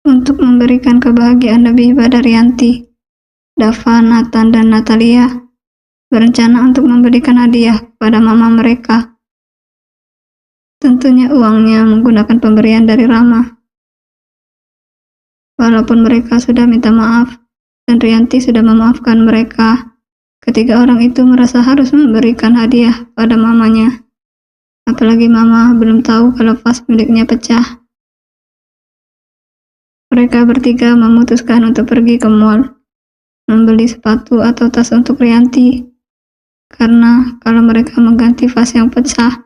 Untuk memberikan kebahagiaan lebih pada Rianti, Dava, Nathan, dan Natalia berencana untuk memberikan hadiah kepada mama mereka. Tentunya uangnya menggunakan pemberian dari Rama. Walaupun mereka sudah minta maaf dan Rianti sudah memaafkan mereka, ketiga orang itu merasa harus memberikan hadiah pada mamanya. Apalagi mama belum tahu kalau vas miliknya pecah. Mereka bertiga memutuskan untuk pergi ke mall, membeli sepatu atau tas untuk Rianti. Karena kalau mereka mengganti vas yang pecah,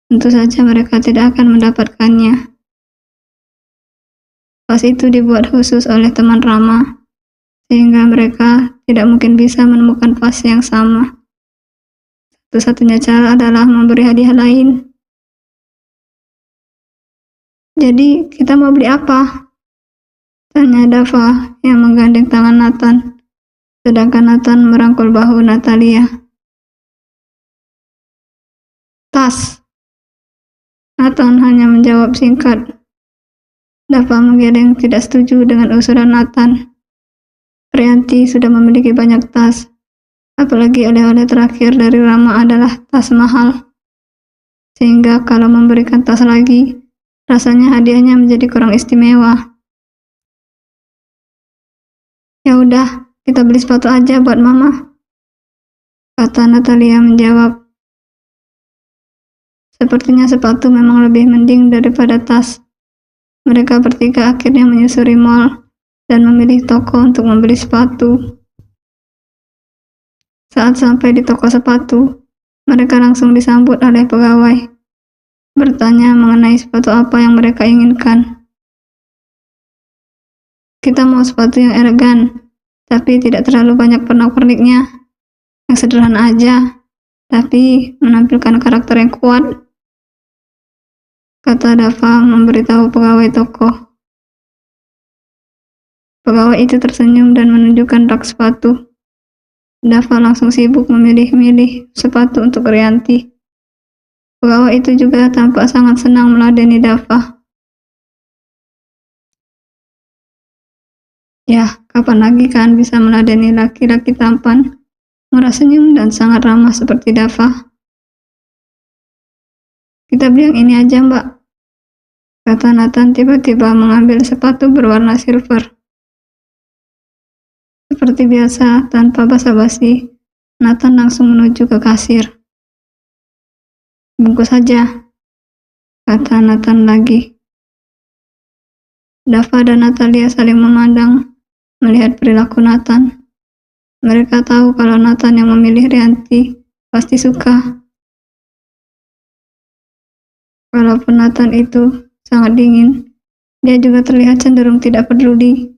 tentu saja mereka tidak akan mendapatkannya. Vas itu dibuat khusus oleh teman Rama, sehingga mereka tidak mungkin bisa menemukan vas yang sama. Satu-satunya cara adalah memberi hadiah lain. Jadi, kita mau beli apa? Tanya Dava yang menggandeng tangan Nathan, sedangkan Nathan merangkul bahu Natalia. Tas. Nathan hanya menjawab singkat. Dava menggeleng tidak setuju dengan usulan Nathan. Rianti sudah memiliki banyak tas, apalagi oleh-oleh terakhir dari Rama adalah tas mahal. Sehingga kalau memberikan tas lagi, rasanya hadiahnya menjadi kurang istimewa. Ya udah, kita beli sepatu aja buat mama, kata Natalia menjawab. Sepertinya sepatu memang lebih mending daripada tas. Mereka bertiga akhirnya menyusuri mall dan memilih toko untuk membeli sepatu. Saat sampai di toko sepatu, mereka langsung disambut oleh pegawai, bertanya mengenai sepatu apa yang mereka inginkan. Kita mau sepatu yang elegan, tapi tidak terlalu banyak pernak-perniknya. Yang sederhana aja, tapi menampilkan karakter yang kuat, kata Dava memberitahu pegawai toko. Pegawai itu tersenyum dan menunjukkan rak sepatu. Dava langsung sibuk memilih-milih sepatu untuk Rianti. Pegawai itu juga tampak sangat senang meladeni Dava. Ya, kapan lagi kan bisa meladeni laki-laki tampan, murah senyum dan sangat ramah seperti Dava. Kita beli yang ini aja, Mbak, kata Nathan tiba-tiba mengambil sepatu berwarna silver. Seperti biasa, tanpa basa-basi, Nathan langsung menuju ke kasir. Bungkus saja, kata Nathan lagi. Dava dan Natalia saling memandang, melihat perilaku Nathan. Mereka tahu kalau Nathan yang memilih Rianti pasti suka. Walaupun Nathan itu sangat dingin, dia juga terlihat cenderung tidak peduli.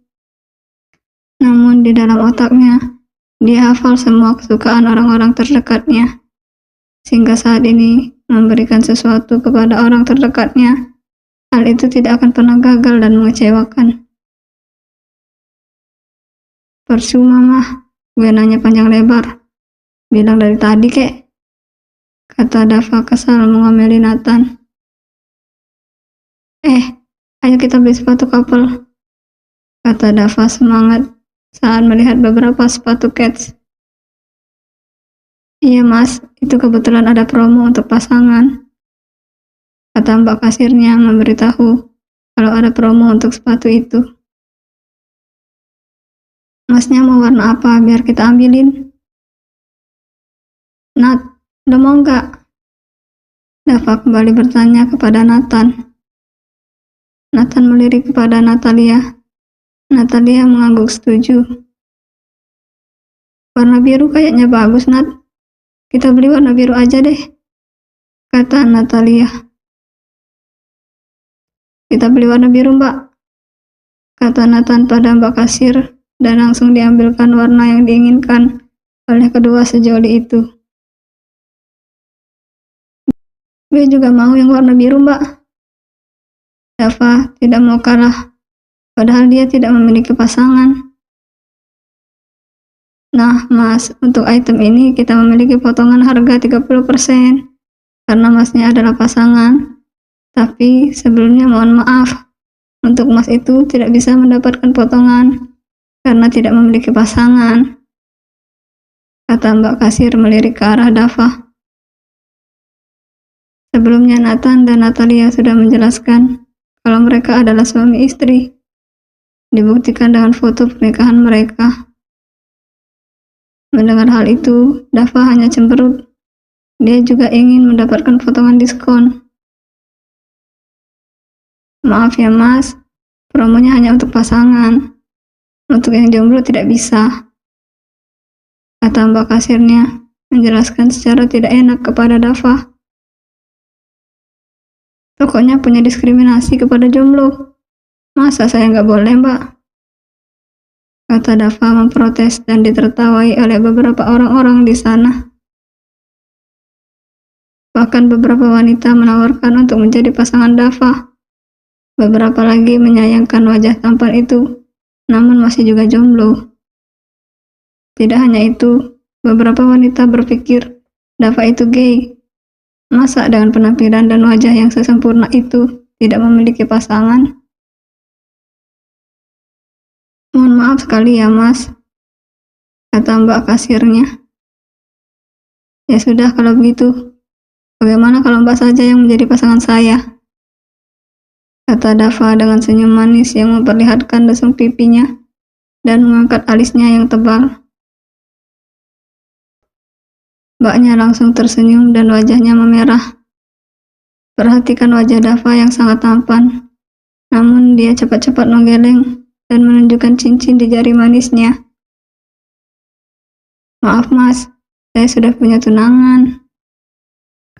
Namun di dalam otaknya, dia hafal semua kesukaan orang-orang terdekatnya. Sehingga saat ini, memberikan sesuatu kepada orang terdekatnya, hal itu tidak akan pernah gagal dan mengecewakan. Percuma mah, gue nanya panjang lebar. Bilang dari tadi kek, kata Dava kesal mengomeli Nathan. Ayo kita beli sepatu couple, kata Dava semangat saat melihat beberapa sepatu Keds. Iya mas, itu kebetulan ada promo untuk pasangan, kata mbak kasirnya memberitahu kalau ada promo untuk sepatu itu. Masnya mau warna apa biar kita ambilin? Nat, udah mau nggak? Dava kembali bertanya kepada Nathan. Nathan melirik kepada Natalia. Natalia mengangguk setuju. Warna biru kayaknya bagus, Nat. Kita beli warna biru aja deh, kata Natalia. Kita beli warna biru, Mbak, kata Nathan pada mbak kasir, dan langsung diambilkan warna yang diinginkan oleh kedua sejoli itu. Gue juga mau yang warna biru, Mbak. Dava tidak mau kalah, padahal dia tidak memiliki pasangan. Nah, Mas, untuk item ini kita memiliki potongan harga 30%, karena Masnya adalah pasangan. Tapi sebelumnya mohon maaf, Untuk Mas itu tidak bisa mendapatkan potongan karena tidak memiliki pasangan, kata Mbak kasir melirik ke arah Dava. Sebelumnya Nathan dan Natalia sudah menjelaskan kalau mereka adalah suami istri. Dibuktikan dengan foto pernikahan mereka. Mendengar hal itu, Dava hanya cemberut. Dia juga ingin mendapatkan potongan diskon. Maaf ya Mas, promonya hanya untuk pasangan. Untuk yang jomblo tidak bisa, kata Mbak kasirnya, menjelaskan secara tidak enak kepada Dava. Pokoknya punya diskriminasi kepada jomblo. Masa saya nggak boleh, Mbak? Kata Dava memprotes dan ditertawai oleh beberapa orang-orang di sana. Bahkan beberapa wanita menawarkan untuk menjadi pasangan Dava. Beberapa lagi menyayangkan wajah tampan itu, namun masih juga jomblo. Tidak hanya itu, beberapa wanita berpikir Dava itu gay. Masa dengan penampilan dan wajah yang sesempurna itu tidak memiliki pasangan? Mohon maaf sekali ya Mas, kata Mbak kasirnya. Ya sudah kalau begitu, bagaimana kalau Mbak saja yang menjadi pasangan saya? Kata Dava dengan senyum manis yang memperlihatkan lesung pipinya dan mengangkat alisnya yang tebal. Mbaknya langsung tersenyum dan wajahnya memerah. Perhatikan wajah Dava yang sangat tampan, namun dia cepat-cepat menggeleng dan menunjukkan cincin di jari manisnya. Maaf Mas, saya sudah punya tunangan,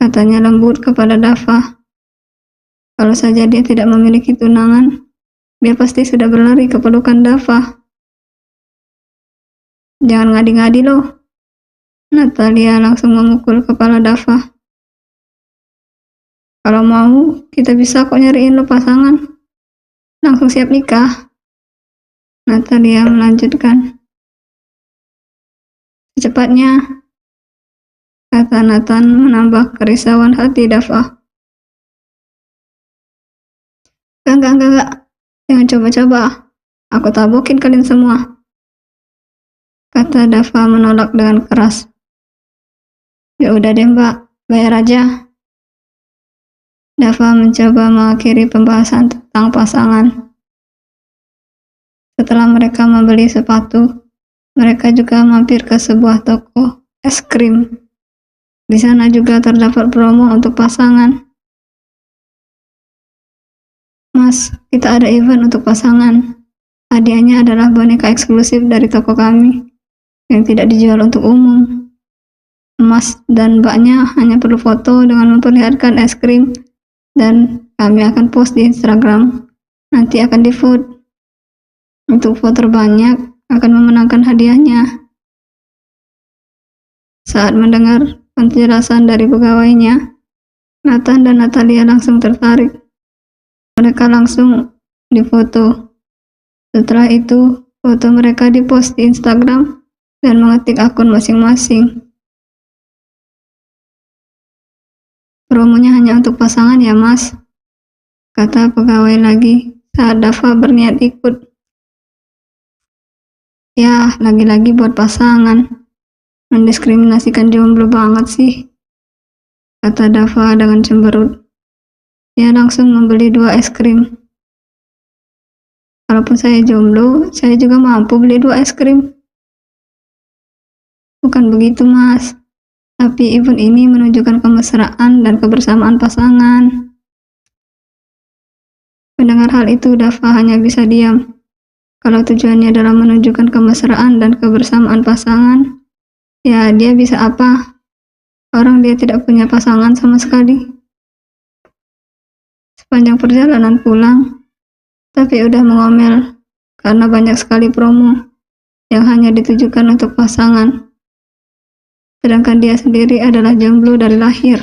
katanya lembut kepada Dava. Kalau saja dia tidak memiliki tunangan, dia pasti sudah berlari ke pelukan Dava. Jangan ngadi-ngadi loh. Natalia langsung memukul kepala Dava. Kalau mau, kita bisa kok nyariin lo pasangan. Langsung siap nikah. Natalia melanjutkan. Secepatnya, kata Nathan menambah kerisauan hati Dava. Enggak. Jangan coba-coba. Aku tabokin kalian semua. Kata Dava menolak dengan keras. Ya udah deh Mbak, bayar aja. Dava mencoba mengakhiri pembahasan tentang pasangan. Setelah mereka membeli sepatu, mereka juga mampir ke sebuah toko es krim. Di sana juga terdapat promo untuk pasangan. Mas, kita ada event untuk pasangan. Hadiahnya adalah boneka eksklusif dari toko kami yang tidak dijual untuk umum. Mas dan Mbaknya hanya perlu foto dengan memperlihatkan es krim dan kami akan post di Instagram. Nanti akan di vote. Untuk vote terbanyak akan memenangkan hadiahnya. Saat mendengar penjelasan dari pegawainya, Nathan dan Natalia langsung tertarik. Mereka langsung difoto. Setelah itu, foto mereka dipost di Instagram dan mengetik akun masing-masing. Promonya hanya untuk pasangan ya Mas, kata pegawai lagi saat Dava berniat ikut. Ya, lagi-lagi buat pasangan. Mendiskriminasikan jomblo banget sih, kata Dava dengan cemberut. Dia langsung membeli 2 es krim. Kalaupun saya jomblo, saya juga mampu beli 2 es krim. Bukan begitu Mas, tapi event ini menunjukkan kemesraan dan kebersamaan pasangan. Mendengar hal itu, Dava hanya bisa diam. Kalau tujuannya adalah menunjukkan kemesraan dan kebersamaan pasangan, ya dia bisa apa? Orang dia tidak punya pasangan sama sekali. Sepanjang perjalanan pulang, tapi udah mengomel karena banyak sekali promo yang hanya ditujukan untuk pasangan. Sedangkan dia sendiri adalah jomblo dari lahir.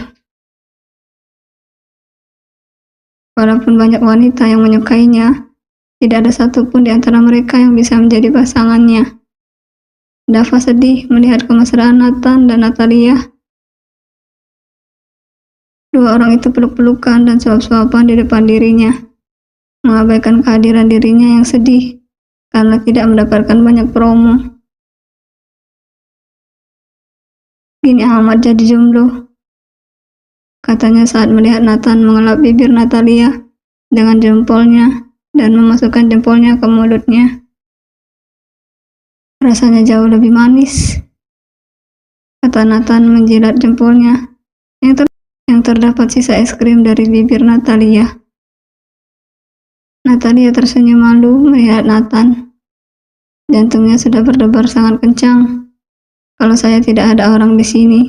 Walaupun banyak wanita yang menyukainya, tidak ada satupun di antara mereka yang bisa menjadi pasangannya. Dava sedih melihat kemesraan Nathan dan Natalia. 2 orang itu peluk-pelukan dan suap-suapan di depan dirinya. mengabaikan kehadiran dirinya yang sedih karena tidak mendapatkan banyak promo. Gini Ahmad jadi jomblo, katanya saat melihat Nathan mengelap bibir Natalia dengan jempolnya dan memasukkan jempolnya ke mulutnya. Rasanya jauh lebih manis, kata Nathan menjilat jempolnya yang terdapat sisa es krim dari bibir Natalia. Natalia tersenyum malu melihat Nathan. Jantungnya sudah berdebar sangat kencang. Kalau saya tidak ada orang di sini,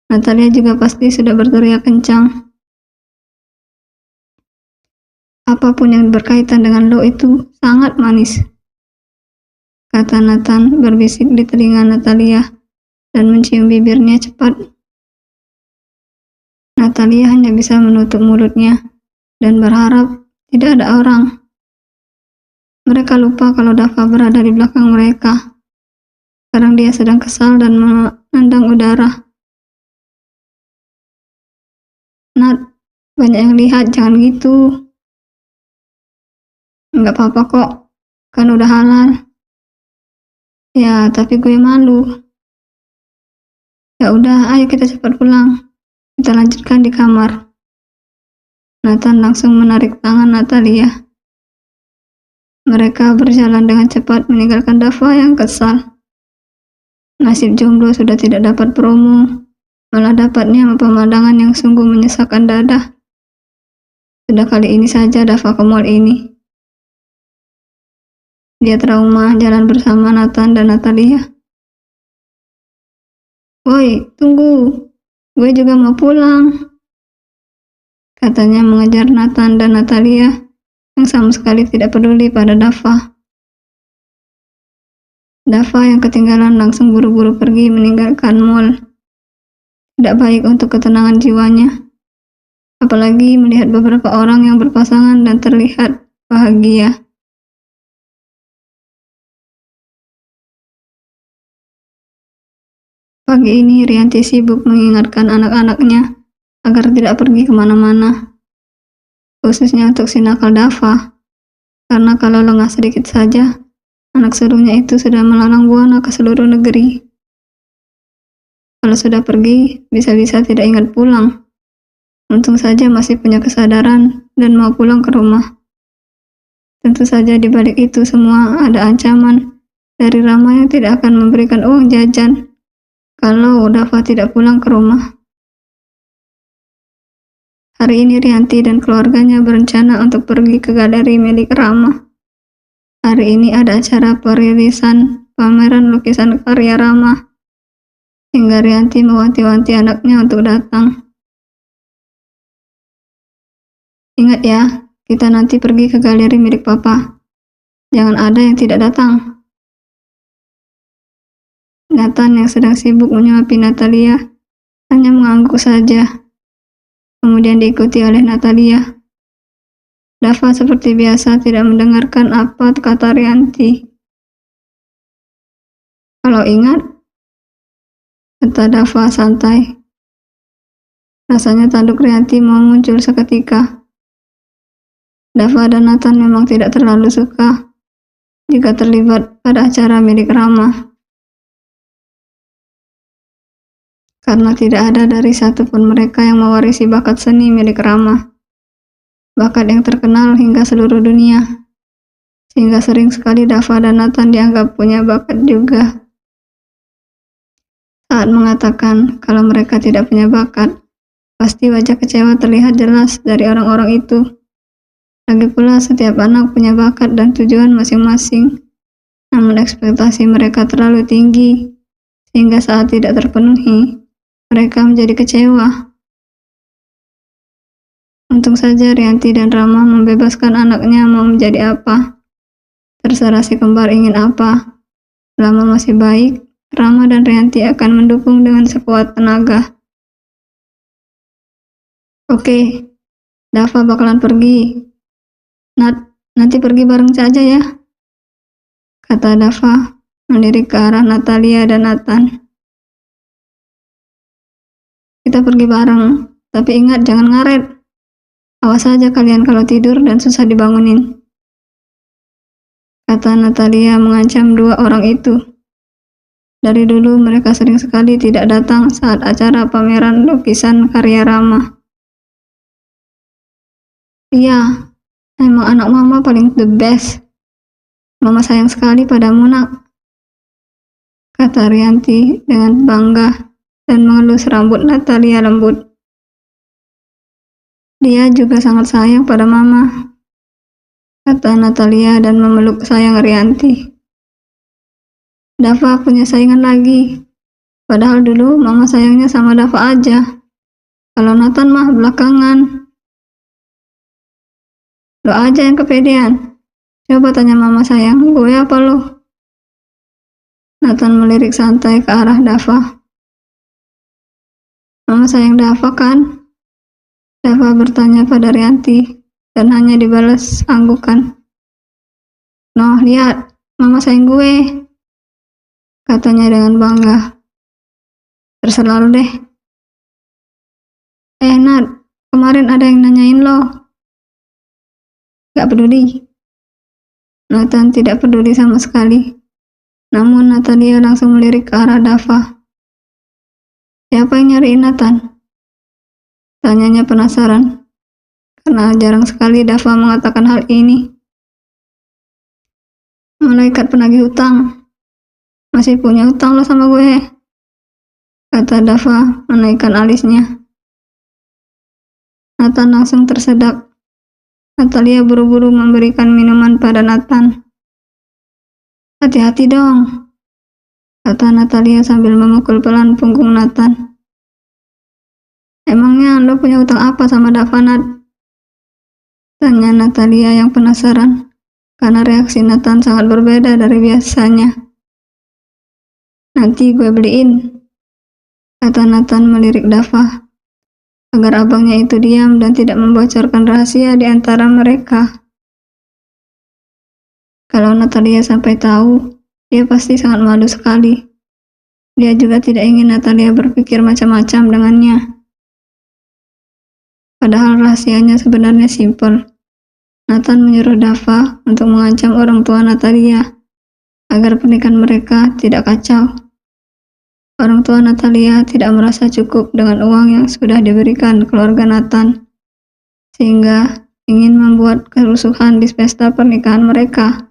Natalia juga pasti sudah berteriak kencang. Apapun yang berkaitan dengan lo itu sangat manis, kata Nathan berbisik di telinga Natalia dan mencium bibirnya cepat. Natalia hanya bisa menutup mulutnya dan berharap tidak ada orang. Mereka lupa kalau Dava berada di belakang mereka. Sekarang dia sedang kesal dan menendang udara. Nat, banyak yang lihat, jangan gitu. Enggak apa-apa kok, kan udah halal. Ya, tapi gue malu. Ya udah, ayo kita cepat pulang. Kita lanjutkan di kamar. Nathan langsung menarik tangan Natalia. Mereka berjalan dengan cepat meninggalkan Dava yang kesal. Nasib jomblo sudah tidak dapat promo, malah dapatnya pemandangan yang sungguh menyesakkan dada. Sudah kali ini saja Dava ke mall ini. Dia trauma jalan bersama Nathan dan Natalia. Woi, tunggu. Gue juga mau pulang, katanya mengejar Nathan dan Natalia yang sama sekali tidak peduli pada Dava. Dava yang ketinggalan langsung buru-buru pergi meninggalkan mall. Tidak baik untuk ketenangan jiwanya, apalagi melihat beberapa orang yang berpasangan dan terlihat bahagia. Pagi ini Rianti sibuk mengingatkan anak-anaknya agar tidak pergi kemana-mana, khususnya untuk si nakal Dava, karena kalau lengah sedikit saja, anak sulungnya itu sudah melalang buana ke seluruh negeri. Kalau sudah pergi, bisa-bisa tidak ingat pulang. Untung saja masih punya kesadaran dan mau pulang ke rumah. Tentu saja di balik itu semua ada ancaman dari Rama yang tidak akan memberikan uang jajan kalau Dava tidak pulang ke rumah. Hari ini Rianti dan keluarganya berencana untuk pergi ke galeri milik Rama. Hari ini ada acara perilisan pameran lukisan karya Rama, hingga Rianti mewanti-wanti anaknya untuk datang. Ingat ya, kita nanti pergi ke galeri milik Papa. Jangan ada yang tidak datang. Nathan yang sedang sibuk menyuapi Natalia hanya mengangguk saja, kemudian diikuti oleh Natalia. Dava seperti biasa tidak mendengarkan apa kata Rianti. Kalau ingat, kata Dava santai. Rasanya tanduk Rianti mau muncul seketika. Dava dan Nathan memang tidak terlalu suka jika terlibat pada acara milik Rama, karena tidak ada dari satupun mereka yang mewarisi bakat seni milik Rama, bakat yang terkenal hingga seluruh dunia, sehingga sering sekali Dava dan Nathan dianggap punya bakat juga. Saat mengatakan kalau mereka tidak punya bakat, pasti wajah kecewa terlihat jelas dari orang-orang itu. Lagi pula setiap anak punya bakat dan tujuan masing-masing, namun ekspektasi mereka terlalu tinggi, sehingga saat tidak terpenuhi, mereka menjadi kecewa. Untung saja Rianti dan Rama membebaskan anaknya mau menjadi apa. Terserah si kembar ingin apa. Selama masih baik, Rama dan Rianti akan mendukung dengan sekuat tenaga. Oke, Dava bakalan pergi. Nanti pergi bareng saja ya, kata Dava melirik ke arah Natalia dan Nathan. Kita pergi bareng, tapi ingat jangan ngaret, Awas saja kalian kalau tidur dan susah dibangunin, kata Natalia mengancam dua orang itu. Dari dulu mereka sering sekali tidak datang saat acara pameran lukisan karya Rama. Iya, emang anak mama paling the best. Mama sayang sekali padamu, nak, kata Rianti dengan bangga dan mengelus rambut Natalia lembut. Dia juga sangat sayang pada mama, kata Natalia dan memeluk sayang Rianti. Dava punya saingan lagi. Padahal dulu mama sayangnya sama Dava aja. Kalau Nathan mah belakangan. Lo aja yang kepedean. Coba tanya mama sayang, gue apa lo? Nathan melirik santai ke arah Dava. Mama sayang Dava kan? Dava bertanya pada Rianti dan hanya dibalas anggukan. Noh, lihat, mama sayang gue, katanya dengan bangga. Terserah lo deh. Nat, kemarin ada yang nanyain lo. Gak peduli. Nathan tidak peduli sama sekali. Namun Natalia langsung melirik ke arah Dava. Siapa yang nyariin Nathan? Tanyanya penasaran, karena jarang sekali Dava mengatakan hal ini. Malaikat penagih hutang. Masih punya hutang lo sama gue, kata Dava menaikkan alisnya. Nathan langsung tersedak. Natalia buru-buru memberikan minuman pada Nathan. Hati-hati dong, kata Natalia sambil memukul pelan punggung Nathan. Emangnya lo punya hutang apa sama Dava, Nat? Tanya Natalia yang penasaran, karena reaksi Nathan sangat berbeda dari biasanya. Nanti gue beliin, kata Nathan melirik Dava, agar abangnya itu diam dan tidak membocorkan rahasia di antara mereka. Kalau Natalia sampai tahu, dia pasti sangat malu sekali. Dia juga tidak ingin Natalia berpikir macam-macam dengannya. Padahal rahasianya sebenarnya simpel. Nathan menyuruh Dava untuk mengancam orang tua Natalia agar pernikahan mereka tidak kacau. Orang tua Natalia tidak merasa cukup dengan uang yang sudah diberikan keluarga Nathan, sehingga ingin membuat kerusuhan di pesta pernikahan mereka.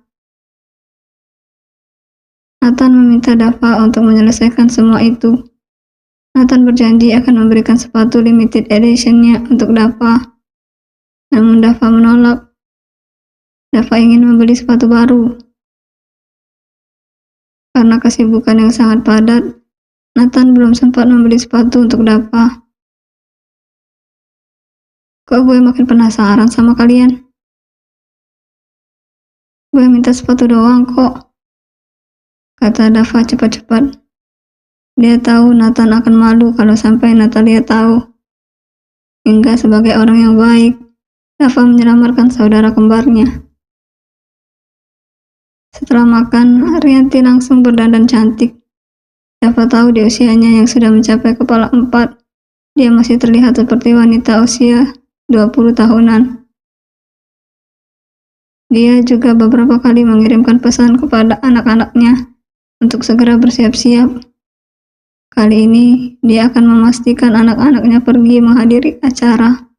Nathan meminta Dava untuk menyelesaikan semua itu. Nathan berjanji akan memberikan sepatu limited edition-nya untuk Dava. Namun Dava menolak. Dava ingin membeli sepatu baru. Karena kesibukan yang sangat padat, Nathan belum sempat membeli sepatu untuk Dava. Kok gue makin penasaran sama kalian? Gue minta sepatu doang kok, kata Dava cepat-cepat. Dia tahu Nathan akan malu kalau sampai Natalia tahu. Hingga sebagai orang yang baik, Dava menyelamatkan saudara kembarnya. Setelah makan, Rianti langsung berdandan cantik. Dava tahu di usianya yang sudah mencapai kepala 4, dia masih terlihat seperti wanita usia 20 tahunan. Dia juga beberapa kali mengirimkan pesan kepada anak-anaknya untuk segera bersiap-siap. Kali ini, dia akan memastikan anak-anaknya pergi menghadiri acara.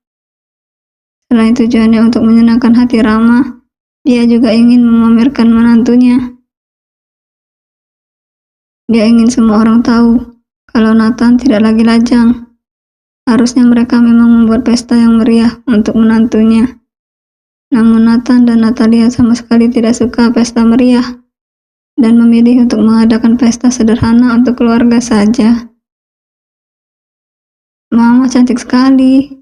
Selain tujuannya untuk menyenangkan hati Rama, dia juga ingin memamerkan menantunya. Dia ingin semua orang tahu kalau Nathan tidak lagi lajang. Harusnya mereka memang membuat pesta yang meriah untuk menantunya. Namun Nathan dan Natalia sama sekali tidak suka pesta meriah dan memilih untuk mengadakan pesta sederhana untuk keluarga saja. Mama cantik sekali,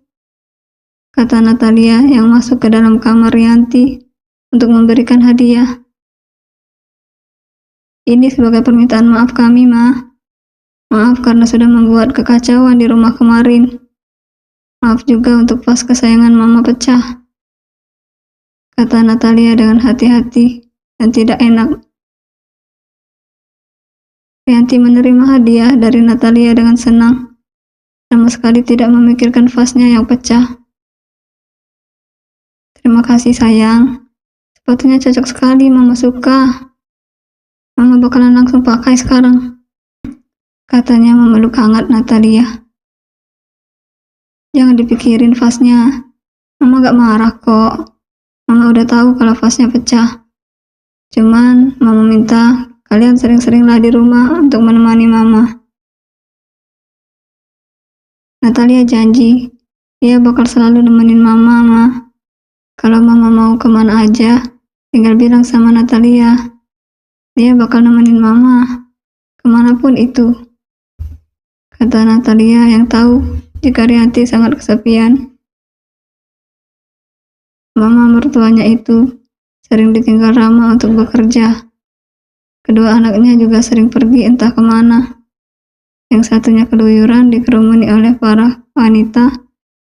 kata Natalia yang masuk ke dalam kamar Rianti untuk memberikan hadiah. Ini sebagai permintaan maaf kami, Ma. Maaf karena sudah membuat kekacauan di rumah kemarin. Maaf juga untuk vas kesayangan Mama pecah, kata Natalia dengan hati-hati dan tidak enak. Rianti menerima hadiah dari Natalia dengan senang, sama sekali tidak memikirkan vasnya yang pecah. Terima kasih sayang. Sepatunya cocok sekali, Mama suka. Mama bakalan langsung pakai sekarang, katanya memeluk hangat Natalia. Jangan dipikirin vasnya. Mama gak marah kok. Mama udah tahu kalau vasnya pecah. Cuman Mama minta kalian sering-seringlah di rumah untuk menemani Mama. Natalia janji dia bakal selalu nemenin Mama, Ma. Kalau Mama mau kemana aja, tinggal bilang sama Natalia. Dia bakal nemenin Mama kemanapun itu, kata Natalia yang tahu jika Rianti sangat kesepian. Mama mertuanya itu sering ditinggal Rama untuk bekerja. Kedua anaknya juga sering pergi entah kemana. Yang satunya keluyuran dikerumuni oleh para wanita,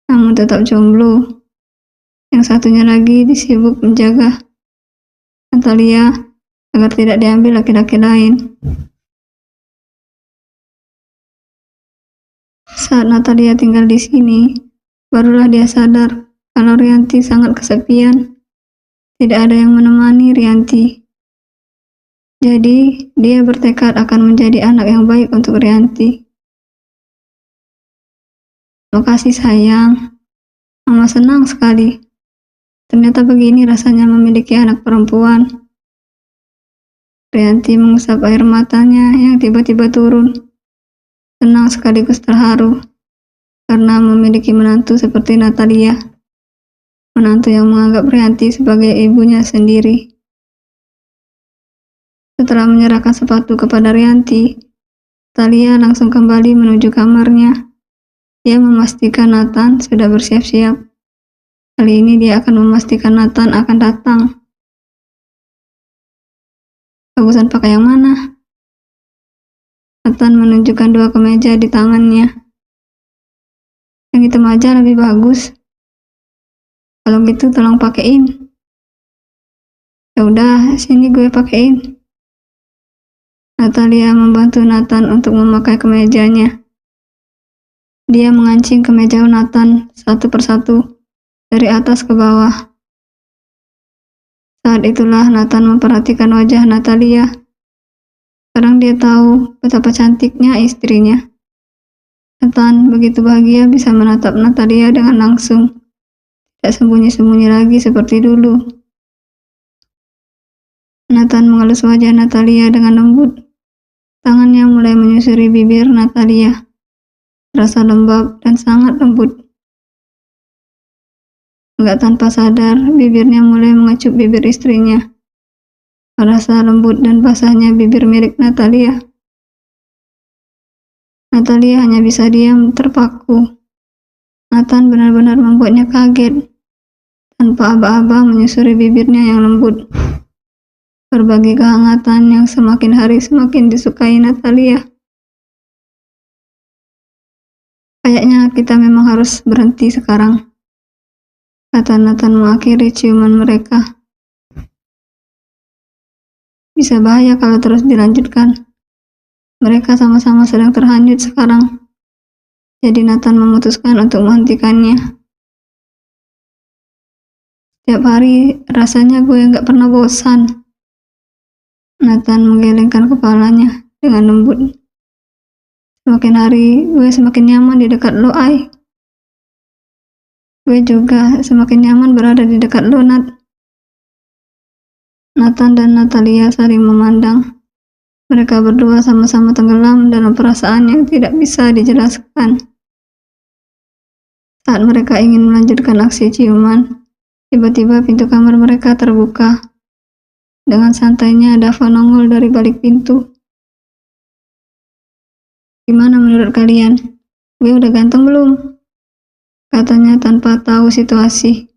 namun tetap jomblo. Yang satunya lagi disibuk menjaga Natalia agar tidak diambil laki-laki lain. Saat Natalia tinggal di sini, barulah dia sadar kalau Rianti sangat kesepian. Tidak ada yang menemani Rianti. Jadi, dia bertekad akan menjadi anak yang baik untuk Rianti. Makasih sayang, Mama senang sekali. Ternyata begini rasanya memiliki anak perempuan. Rianti mengusap air matanya yang tiba-tiba turun. Senang sekaligus terharu karena memiliki menantu seperti Natalia. Menantu yang menganggap Rianti sebagai ibunya sendiri. Setelah menyerahkan sepatu kepada Rianti, Natalia langsung kembali menuju kamarnya. Dia memastikan Nathan sudah bersiap-siap. Kali ini dia akan memastikan Nathan akan datang. Bagusan pakai yang mana? Nathan menunjukkan dua kemeja di tangannya. Yang hitam aja lebih bagus. Kalau gitu tolong pakein. Ya udah, sini gue pakein. Natalia membantu Nathan untuk memakai kemejanya. Dia mengancing kemeja Nathan satu persatu dari atas ke bawah. Saat itulah Nathan memperhatikan wajah Natalia. Sekarang dia tahu betapa cantiknya istrinya. Nathan begitu bahagia bisa menatap Natalia dengan langsung. Tidak sembunyi-sembunyi lagi seperti dulu. Nathan mengelus wajah Natalia dengan lembut. Tangannya mulai menyusuri bibir Natalia. Terasa lembab dan sangat lembut. Enggak tanpa sadar, bibirnya mulai mengecup bibir istrinya. Merasa lembut dan basahnya bibir milik Natalia. Natalia hanya bisa diam terpaku. Nathan benar-benar membuatnya kaget. Tanpa aba-aba menyusuri bibirnya yang lembut. Berbagi kehangatan yang semakin hari semakin disukai Natalia. Kayaknya kita memang harus berhenti sekarang, kata Nathan mengakhiri ciuman mereka. Bisa bahaya kalau terus dilanjutkan. Mereka sama-sama sedang terhanyut sekarang. Jadi Nathan memutuskan untuk menghentikannya. Setiap hari rasanya gue nggak pernah bosan. Nathan menggelengkan kepalanya dengan lembut. Semakin hari gue semakin nyaman di dekat lo, Ai. Gue juga semakin nyaman berada di dekat lo, Nat. Nathan dan Natalia saling memandang. Mereka berdua sama-sama tenggelam dalam perasaan yang tidak bisa dijelaskan. Saat mereka ingin melanjutkan aksi ciuman, tiba-tiba pintu kamar mereka terbuka. Dengan santainya Dava nongol dari balik pintu. Gimana menurut kalian? Gue udah ganteng belum? Katanya tanpa tahu situasi.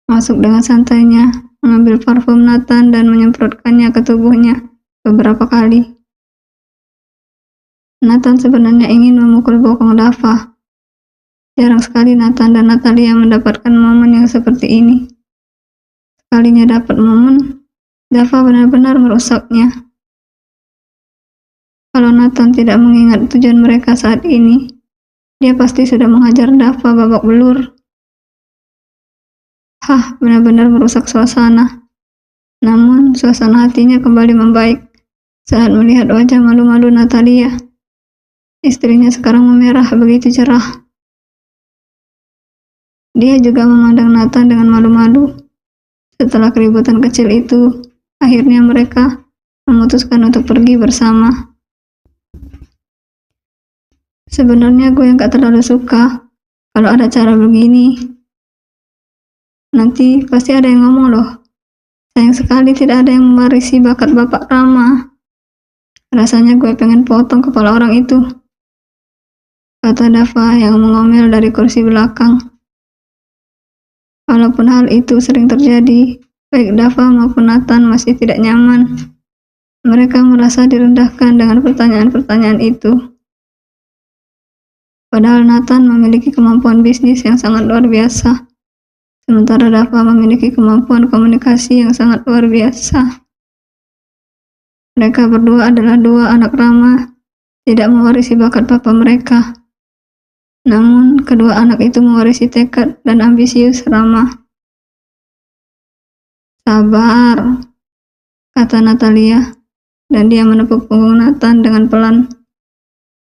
Masuk dengan santainya, mengambil parfum Nathan dan menyemprotkannya ke tubuhnya beberapa kali. Nathan sebenarnya ingin memukul bokong Dava. Jarang sekali Nathan dan Natalia mendapatkan momen yang seperti ini. Sekalinya dapat momen, Dava benar-benar merusaknya. Kalau Nathan tidak mengingat tujuan mereka saat ini, dia pasti sudah menghajar Dava babak belur. benar-benar merusak suasana. Namun, suasana hatinya kembali membaik saat melihat wajah malu-malu Natalia. Istrinya sekarang memerah begitu cerah. Dia juga memandang Nathan dengan malu-malu. Setelah keributan kecil itu, akhirnya mereka memutuskan untuk pergi bersama. Sebenarnya gue gak terlalu suka kalau ada cara begini. Nanti pasti ada yang ngomong loh, sayang sekali tidak ada yang mewarisi bakat Bapak Rama. Rasanya gue pengen potong kepala orang itu, kata Dava yang mengomel dari kursi belakang. Walaupun hal itu sering terjadi, baik Dava maupun Nathan masih tidak nyaman. Mereka merasa direndahkan dengan pertanyaan-pertanyaan itu. Padahal Nathan memiliki kemampuan bisnis yang sangat luar biasa, sementara Dava memiliki kemampuan komunikasi yang sangat luar biasa. Mereka berdua adalah dua anak Rama, tidak mewarisi bakat papa mereka. Namun, kedua anak itu mewarisi tekad dan ambisius Rama. Sabar, kata Natalia, dan dia menepuk punggung Nathan dengan pelan.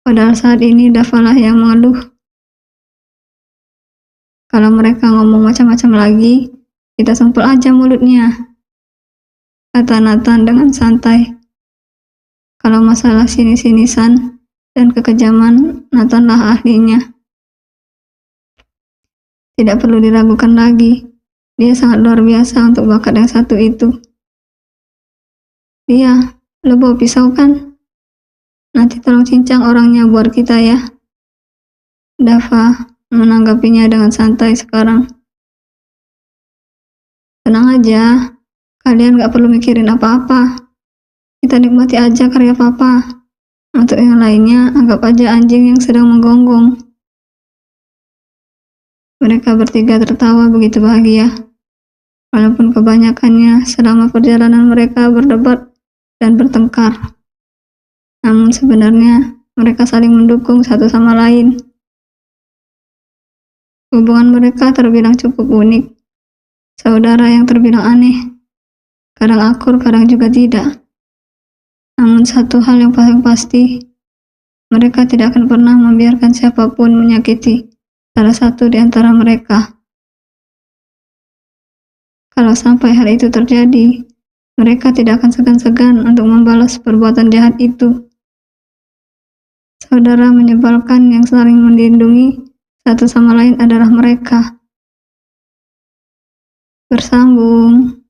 Padahal saat ini Dava lah yang mengeluh. Kalau mereka ngomong macam-macam lagi, kita sempul aja mulutnya, kata Nathan dengan santai. Kalau masalah sinis-sinisan dan kekejaman, Nathan lah ahlinya. Tidak perlu diragukan lagi, dia sangat luar biasa untuk bakat yang satu itu. Dia, lo bawa pisau kan? Nanti tolong cincang orangnya buat kita ya. Dava menanggapinya dengan santai sekarang. Tenang aja, kalian gak perlu mikirin apa-apa. Kita nikmati aja karya papa. Untuk yang lainnya, anggap aja anjing yang sedang menggonggong. Mereka bertiga tertawa begitu bahagia, walaupun kebanyakannya selama perjalanan mereka berdebat dan bertengkar. Namun sebenarnya mereka saling mendukung satu sama lain. Hubungan mereka terbilang cukup unik, saudara yang terbilang aneh, kadang akur, kadang juga tidak. Namun satu hal yang paling pasti, mereka tidak akan pernah membiarkan siapapun menyakiti salah satu di antara mereka. Kalau sampai hal itu terjadi, mereka tidak akan segan-segan untuk membalas perbuatan jahat itu. Saudara menyebalkan yang saling melindungi satu sama lain adalah mereka. Bersambung.